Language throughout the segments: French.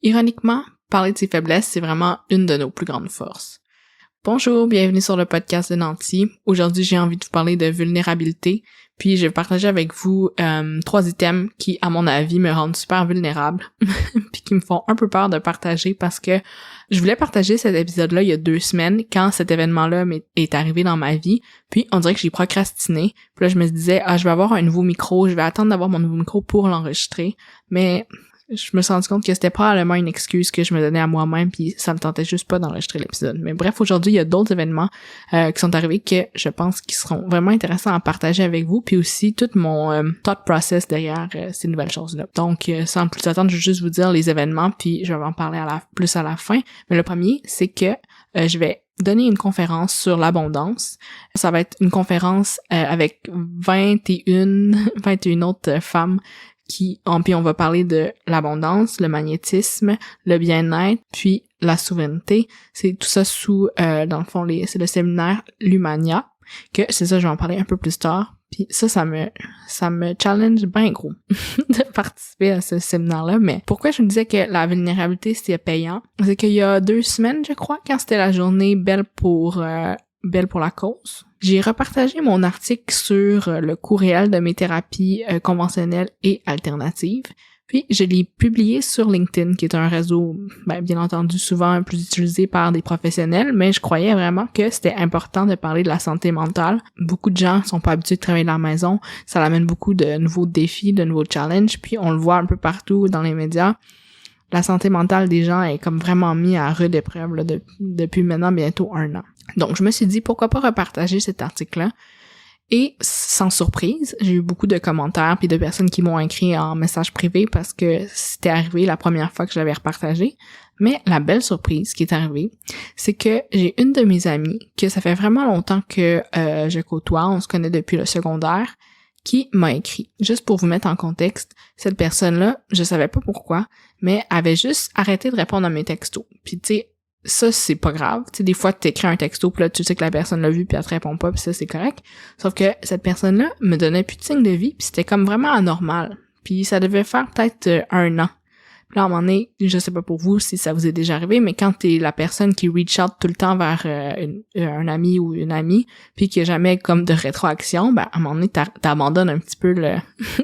Ironiquement, parler de ses faiblesses, c'est vraiment une de nos plus grandes forces. Bonjour, bienvenue sur le podcast de Nancy. Aujourd'hui, j'ai envie de vous parler de vulnérabilité, puis je vais partager avec vous 3 items qui, à mon avis, me rendent super vulnérable, puis qui me font un peu peur de partager parce que je voulais partager cet épisode-là il y a 2 semaines quand cet événement-là est arrivé dans ma vie, puis on dirait que j'ai procrastiné, puis là je me disais, je vais avoir un nouveau micro, je vais attendre d'avoir mon nouveau micro pour l'enregistrer, mais je me suis rendu compte que c'était probablement une excuse que je me donnais à moi-même puis ça me tentait juste pas d'enregistrer l'épisode. Mais bref, aujourd'hui, il y a d'autres événements qui sont arrivés que je pense qu'ils seront vraiment intéressants à partager avec vous puis aussi tout mon thought process derrière ces nouvelles choses-là. Donc, sans plus attendre, je vais juste vous dire les événements puis je vais en parler plus à la fin. Mais le premier, c'est que je vais donner une conférence sur l'abondance. Ça va être une conférence avec 21 autres femmes puis on va parler de l'abondance, le magnétisme, le bien-être, puis la souveraineté. C'est tout ça sous, dans le fond, c'est le séminaire Lumania, que c'est ça, je vais en parler un peu plus tard. Puis ça me challenge bien gros de participer à ce séminaire-là. Mais pourquoi je me disais que la vulnérabilité, c'était payant? C'est qu'il y a 2 semaines, je crois, quand c'était la journée Belle pour la cause. J'ai repartagé mon article sur le coût réel de mes thérapies conventionnelles et alternatives. Puis, je l'ai publié sur LinkedIn, qui est un réseau, bien entendu, souvent plus utilisé par des professionnels, mais je croyais vraiment que c'était important de parler de la santé mentale. Beaucoup de gens sont pas habitués de travailler de la maison. Ça amène beaucoup de nouveaux défis, de nouveaux challenges, puis on le voit un peu partout dans les médias. La santé mentale des gens est comme vraiment mise à rude épreuve là, depuis maintenant bientôt 1 an. Donc, je me suis dit, pourquoi pas repartager cet article-là? Et sans surprise, j'ai eu beaucoup de commentaires puis de personnes qui m'ont écrit en message privé parce que c'était arrivé la première fois que je l'avais repartagé. Mais la belle surprise qui est arrivée, c'est que j'ai une de mes amies, que ça fait vraiment longtemps que je côtoie, on se connaît depuis le secondaire, qui m'a écrit. Juste pour vous mettre en contexte, cette personne-là, je savais pas pourquoi, mais avait juste arrêté de répondre à mes textos. Puis tu sais, ça, c'est pas grave. Tu sais, des fois, t'écris un texto, puis là, tu sais que la personne l'a vu, puis elle te répond pas, puis ça, c'est correct. Sauf que cette personne-là me donnait plus de signe de vie, puis c'était comme vraiment anormal. Puis ça devait faire peut-être 1 an. Puis là, à un moment donné, je sais pas pour vous si ça vous est déjà arrivé, mais quand t'es la personne qui reach out tout le temps vers un ami ou une amie, puis qu'il y a jamais comme de rétroaction, à un moment donné, t'abandonnes un petit peu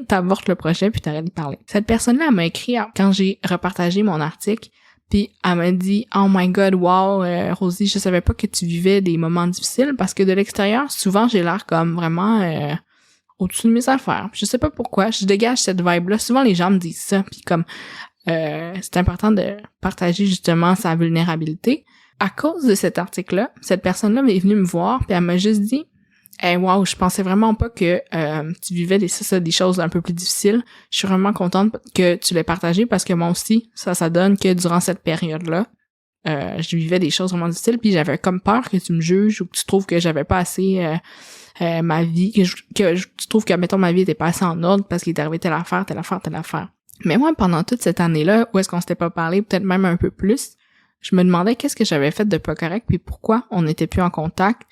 t'avortes le projet, puis t'arrêtes de parler. Cette personne-là, elle m'a écrit quand j'ai repartagé mon article, puis elle m'a dit « Oh my God, wow, Rosie, je savais pas que tu vivais des moments difficiles parce que de l'extérieur, souvent, j'ai l'air comme vraiment au-dessus de mes affaires. Je sais pas pourquoi, je dégage cette vibe-là. Souvent, les gens me disent ça, puis comme c'est important de partager justement sa vulnérabilité. À cause de cet article-là, cette personne-là est venue me voir, puis elle m'a juste dit Hey, wow, je pensais vraiment pas que tu vivais des choses un peu plus difficiles. Je suis vraiment contente que tu l'aies partagé parce que moi aussi, ça donne que durant cette période-là, je vivais des choses vraiment difficiles puis j'avais comme peur que tu me juges ou que tu trouves que j'avais pas assez ma vie, que tu trouves que, mettons, ma vie était pas assez en ordre parce qu'il est arrivé telle affaire. Mais moi, pendant toute cette année-là, où est-ce qu'on s'était pas parlé, peut-être même un peu plus, je me demandais qu'est-ce que j'avais fait de pas correct puis pourquoi on n'était plus en contact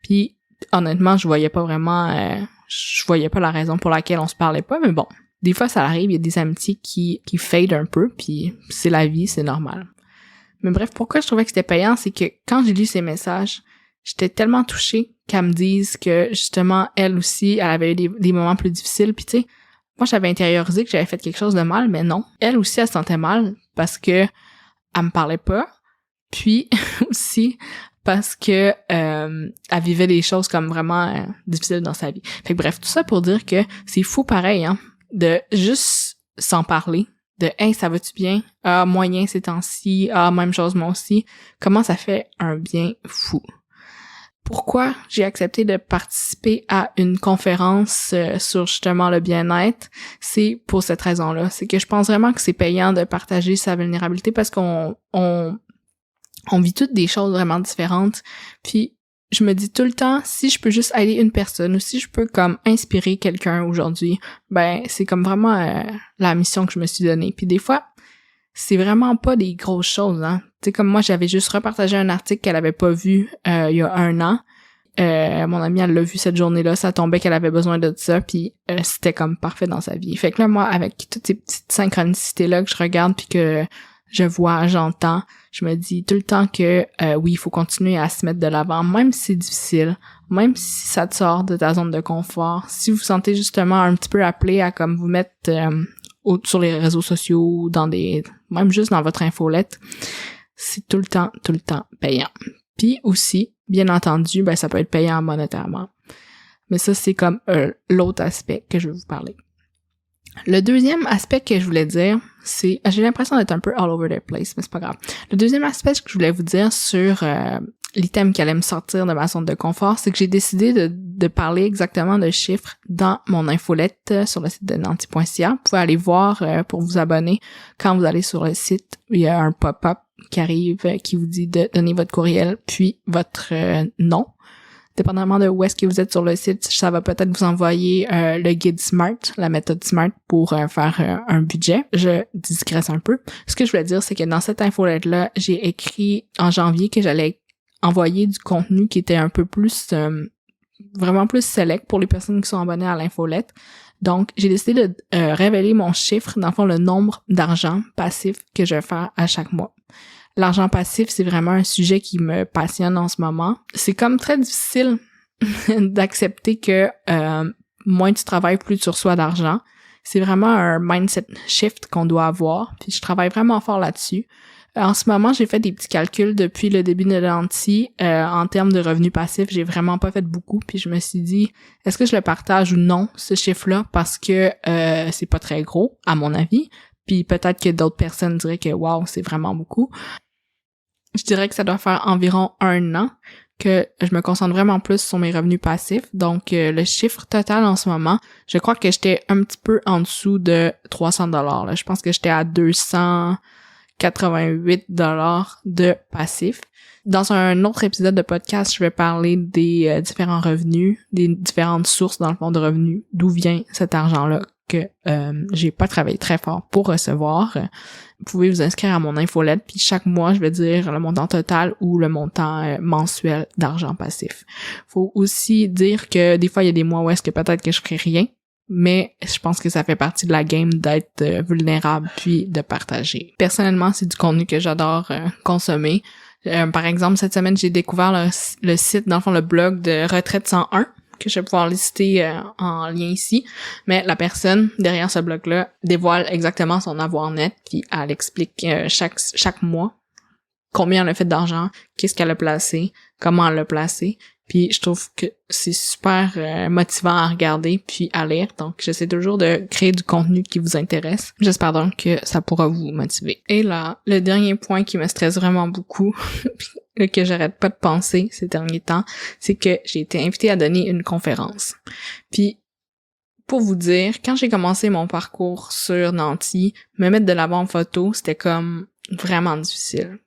puis honnêtement, je voyais pas la raison pour laquelle on se parlait pas, mais bon, des fois ça arrive, il y a des amitiés qui fade un peu, puis c'est la vie, c'est normal. Mais bref, pourquoi je trouvais que c'était payant, c'est que quand j'ai lu ces messages, j'étais tellement touchée qu'elle me dise que justement, elle aussi, elle avait eu des moments plus difficiles, puis tu sais, moi j'avais intériorisé que j'avais fait quelque chose de mal, mais non. Elle aussi, elle se sentait mal parce que elle me parlait pas, puis aussi parce que elle vivait des choses comme vraiment difficiles dans sa vie. Fait que bref, tout ça pour dire que c'est fou pareil, hein, de juste s'en parler, de « Hey, ça va-tu bien? Ah, moyen ces temps-ci. Ah, même chose moi aussi. » Comment ça fait un bien fou. Pourquoi j'ai accepté de participer à une conférence sur justement le bien-être? C'est pour cette raison-là. C'est que je pense vraiment que c'est payant de partager sa vulnérabilité parce qu'on vit toutes des choses vraiment différentes. Puis je me dis tout le temps, si je peux juste aider une personne ou si je peux comme inspirer quelqu'un aujourd'hui, c'est comme vraiment la mission que je me suis donnée. Puis des fois, c'est vraiment pas des grosses choses, hein. Tu sais, comme moi, j'avais juste repartagé un article qu'elle avait pas vu il y a 1 an. Mon amie, elle l'a vu cette journée-là, ça tombait qu'elle avait besoin de ça, puis c'était comme parfait dans sa vie. Fait que là, moi, avec toutes ces petites synchronicités-là que je regarde puis que j'entends, je me dis tout le temps que oui, il faut continuer à se mettre de l'avant, même si c'est difficile, même si ça te sort de ta zone de confort. Si vous vous sentez justement un petit peu appelé à comme vous mettre sur les réseaux sociaux, même juste dans votre infolette, c'est tout le temps payant. Puis aussi, bien entendu, ça peut être payant monétairement. Mais ça, c'est comme l'autre aspect que je vais vous parler. Le deuxième aspect que je voulais dire, c'est... J'ai l'impression d'être un peu all over the place, mais c'est pas grave. Le deuxième aspect que je voulais vous dire sur l'item qui allait me sortir de ma zone de confort, c'est que j'ai décidé de parler exactement de chiffres dans mon infolette sur le site de nanti.ca. Vous pouvez aller voir pour vous abonner. Quand vous allez sur le site, il y a un pop-up qui arrive qui vous dit de donner votre courriel puis votre nom. Dépendamment de où est-ce que vous êtes sur le site, ça va peut-être vous envoyer le guide SMART, la méthode SMART pour faire un budget. Je digresse un peu. Ce que je voulais dire, c'est que dans cette infolette-là, j'ai écrit en janvier que j'allais envoyer du contenu qui était un peu plus, vraiment plus select pour les personnes qui sont abonnées à l'infolette. Donc, j'ai décidé de révéler mon chiffre, dans le fond, le nombre d'argent passif que je vais faire à chaque mois. L'argent passif, c'est vraiment un sujet qui me passionne en ce moment. C'est comme très difficile d'accepter que moins tu travailles, plus tu reçois d'argent. C'est vraiment un mindset shift qu'on doit avoir, puis je travaille vraiment fort là-dessus. En ce moment, j'ai fait des petits calculs depuis le début de Nanti. En termes de revenus passifs, j'ai vraiment pas fait beaucoup, puis je me suis dit, est-ce que je le partage ou non, ce chiffre-là, parce que c'est pas très gros, à mon avis, puis peut-être que d'autres personnes diraient que wow, c'est vraiment beaucoup. Je dirais que ça doit faire environ 1 an que je me concentre vraiment plus sur mes revenus passifs. Donc, le chiffre total en ce moment, je crois que j'étais un petit peu en dessous de 300 $. Là. Je pense que j'étais à 288 $ de passifs. Dans un autre épisode de podcast, je vais parler des différents revenus, des différentes sources dans le fond de revenus, d'où vient cet argent-là que j'ai pas travaillé très fort pour recevoir. Vous pouvez vous inscrire à mon infolette, puis chaque mois, je vais dire le montant total ou le montant mensuel d'argent passif. Faut aussi dire que des fois, il y a des mois où est-ce que peut-être que je ferai rien, mais je pense que ça fait partie de la game d'être vulnérable puis de partager. Personnellement, c'est du contenu que j'adore consommer. Par exemple, cette semaine, j'ai découvert le site, dans le fond, le blog de Retraite 101, que je vais pouvoir lister en lien ici. Mais la personne derrière ce blog-là dévoile exactement son avoir net, puis elle explique chaque mois combien elle a fait d'argent, qu'est-ce qu'elle a placé, comment elle l'a placé. Puis je trouve que c'est super motivant à regarder puis à lire. Donc j'essaie toujours de créer du contenu qui vous intéresse. J'espère donc que ça pourra vous motiver. Et là, le dernier point qui me stresse vraiment beaucoup que j'arrête pas de penser ces derniers temps, c'est que j'ai été invitée à donner une conférence. Puis pour vous dire, quand j'ai commencé mon parcours sur Nanti, me mettre de l'avant en photo, c'était comme vraiment difficile.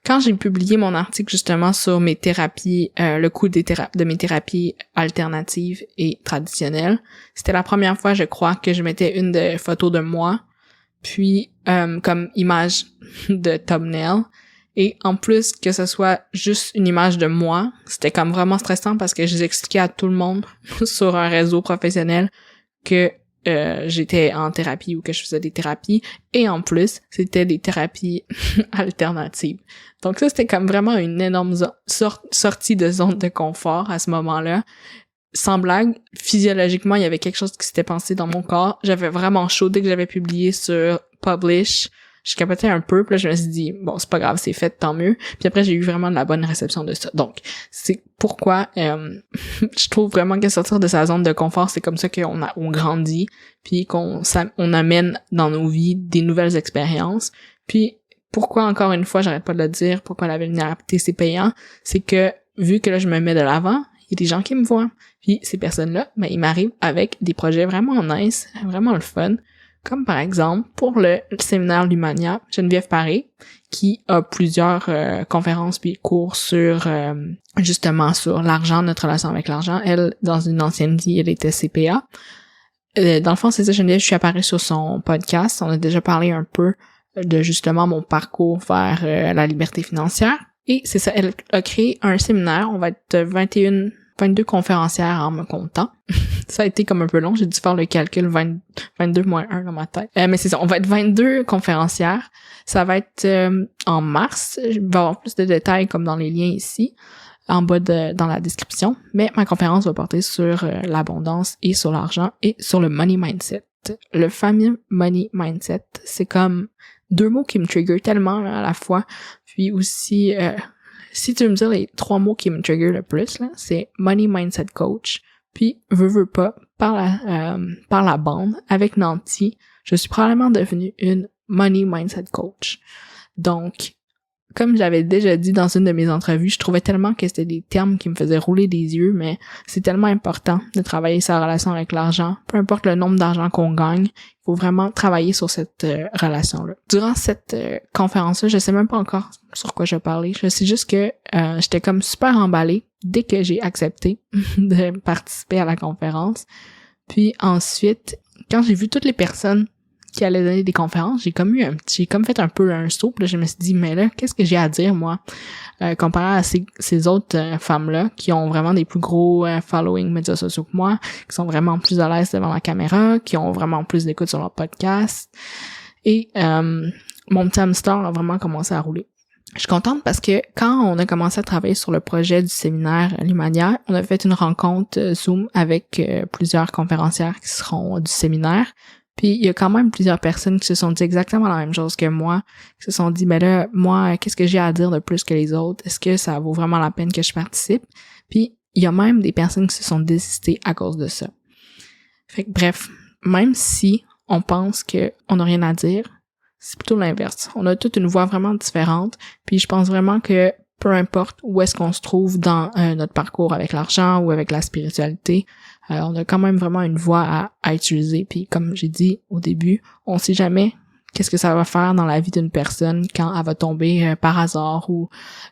Quand j'ai publié mon article justement sur mes thérapies, le coût de mes thérapies alternatives et traditionnelles, c'était la première fois, je crois, que je mettais une des photos de moi, puis comme image de thumbnail. Et en plus que ce soit juste une image de moi, c'était comme vraiment stressant parce que je les expliquais à tout le monde sur un réseau professionnel que j'étais en thérapie ou que je faisais des thérapies, et en plus, c'était des thérapies alternatives. Donc ça, c'était comme vraiment une énorme sortie de zone de confort à ce moment-là. Sans blague, physiologiquement, il y avait quelque chose qui s'était passé dans mon corps. J'avais vraiment chaud dès que j'avais publié sur Publish. Je capotais un peu, puis là, je me suis dit, bon, c'est pas grave, c'est fait, tant mieux. Puis après, j'ai eu vraiment de la bonne réception de ça. Donc, c'est pourquoi je trouve vraiment que sortir de sa zone de confort, c'est comme ça qu'on grandit, puis qu'on amène dans nos vies des nouvelles expériences. Puis, pourquoi, encore une fois, j'arrête pas de le dire, pourquoi la vulnérabilité, c'est payant, c'est que, vu que là, je me mets de l'avant, il y a des gens qui me voient. Puis, ces personnes-là, ils m'arrivent avec des projets vraiment nice, vraiment le fun. Comme par exemple, pour le séminaire Lumania, Geneviève Paré, qui a plusieurs conférences puis cours sur justement sur l'argent, notre relation avec l'argent. Elle, dans une ancienne vie, elle était CPA. Dans le fond, c'est ça, Geneviève, je suis apparue sur son podcast. On a déjà parlé un peu de justement mon parcours vers la liberté financière. Et c'est ça, elle a créé un séminaire. On va être 21 22 conférencières en me comptant. Ça a été comme un peu long, j'ai dû faire le calcul 22 moins 1 dans ma tête. Mais c'est ça, on va être 22 conférencières. Ça va être en mars. Je vais avoir plus de détails comme dans les liens ici, en bas dans la description. Mais ma conférence va porter sur l'abondance et sur l'argent et sur le money mindset. Le fameux money mindset, c'est comme deux mots qui me trigger tellement là, à la fois. Puis aussi, si tu veux me dire les 3 mots qui me trigger le plus, là, c'est money mindset coach. Puis, veux pas, par la bande, avec Nanti, je suis probablement devenue une money mindset coach. Donc, comme j'avais déjà dit dans une de mes entrevues, je trouvais tellement que c'était des termes qui me faisaient rouler des yeux, mais c'est tellement important de travailler sa relation avec l'argent. Peu importe le nombre d'argent qu'on gagne, il faut vraiment travailler sur cette relation-là. Durant cette conférence-là, je sais même pas encore sur quoi je parlais. Je sais juste que j'étais comme super emballée dès que j'ai accepté de participer à la conférence. Puis ensuite, quand j'ai vu toutes les personnes qui allait donner des conférences, j'ai comme fait un peu un saut, puis là, je me suis dit, mais là, qu'est-ce que j'ai à dire, moi, comparé à ces autres femmes-là, qui ont vraiment des plus gros following médias sociaux que moi, qui sont vraiment plus à l'aise devant la caméra, qui ont vraiment plus d'écoute sur leur podcast, et mon petit hamster a vraiment commencé à rouler. Je suis contente parce que quand on a commencé à travailler sur le projet du séminaire Lumania, on a fait une rencontre Zoom avec plusieurs conférencières qui seront du séminaire. Puis il y a quand même plusieurs personnes qui se sont dit exactement la même chose que moi, qui se sont dit, mais là, moi, qu'est-ce que j'ai à dire de plus que les autres? Est-ce que ça vaut vraiment la peine que je participe? Puis il y a même des personnes qui se sont désistées à cause de ça. Fait que bref, même si on pense qu'on n'a rien à dire, c'est plutôt l'inverse. On a toute une voix vraiment différente, puis je pense vraiment que peu importe où est-ce qu'on se trouve dans notre parcours avec l'argent ou avec la spiritualité, on a quand même vraiment une voix à utiliser. Puis comme j'ai dit au début, on sait jamais qu'est-ce que ça va faire dans la vie d'une personne quand elle va tomber par hasard ou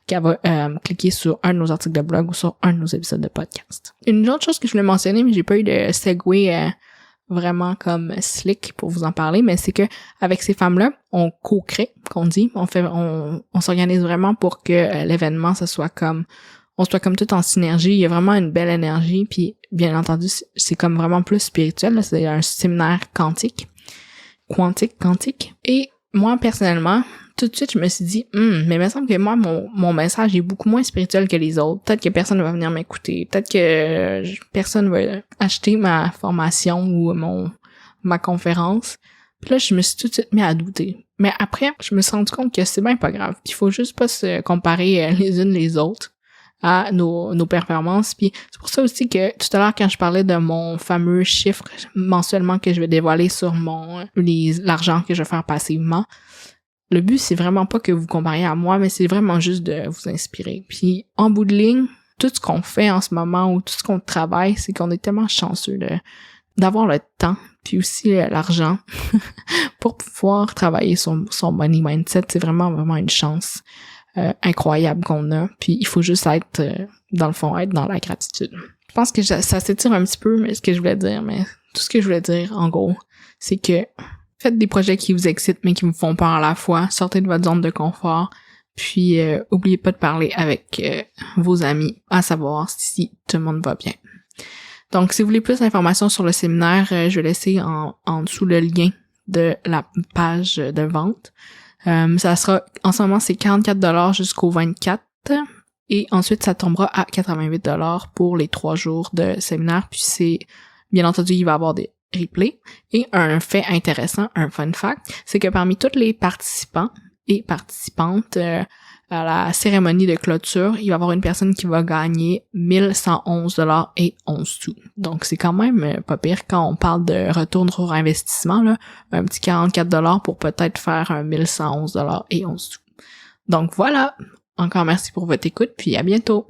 qu'elle va cliquer sur un de nos articles de blog ou sur un de nos épisodes de podcast. Une autre chose que je voulais mentionner, mais j'ai pas eu de segue vraiment comme slick pour vous en parler, mais c'est que avec ces femmes-là, on co-crée, qu'on dit, on s'organise vraiment pour que l'événement, on soit comme tout en synergie. Il y a vraiment une belle énergie, puis bien entendu, c'est comme vraiment plus spirituel, là. C'est un séminaire quantique. Et moi, personnellement, tout de suite, je me suis dit, mais il me semble que moi, mon message est beaucoup moins spirituel que les autres. Peut-être que personne ne va venir m'écouter. Peut-être que personne va acheter ma formation ou ma conférence. Puis là, je me suis tout de suite mis à douter. Mais après, je me suis rendu compte que c'est bien pas grave. Qu'il faut juste pas se comparer les unes les autres à nos performances. Puis c'est pour ça aussi que tout à l'heure, quand je parlais de mon fameux chiffre mensuellement que je vais dévoiler sur l'argent que je vais faire passivement, le but, c'est vraiment pas que vous compariez à moi, mais c'est vraiment juste de vous inspirer. Puis en bout de ligne, tout ce qu'on fait en ce moment ou tout ce qu'on travaille, c'est qu'on est tellement chanceux d'avoir le temps, puis aussi l'argent pour pouvoir travailler son money mindset. C'est vraiment, vraiment une chance incroyable qu'on a. Puis il faut juste être, dans le fond, être dans la gratitude. Je pense que ça s'étire un petit peu, mais ce que je voulais dire, mais tout ce que je voulais dire, en gros, c'est que faites des projets qui vous excitent, mais qui vous font peur à la fois. Sortez de votre zone de confort. Puis, oubliez pas de parler avec vos amis, à savoir si tout le monde va bien. Donc, si vous voulez plus d'informations sur le séminaire, je vais laisser en dessous le lien de la page de vente. Ça sera, en ce moment, c'est 44$ jusqu'au 24. Et ensuite, ça tombera à 88$ pour les 3 jours de séminaire. Puis bien entendu, il va y avoir des replay. Et un fait intéressant, un fun fact, c'est que parmi tous les participants et participantes à la cérémonie de clôture, il va y avoir une personne qui va gagner 1111$ et 11 sous. Donc c'est quand même pas pire quand on parle de retour sur investissement, là, un petit 44$ pour peut-être faire un 1111$ et 11 sous. Donc voilà, encore merci pour votre écoute, puis à bientôt!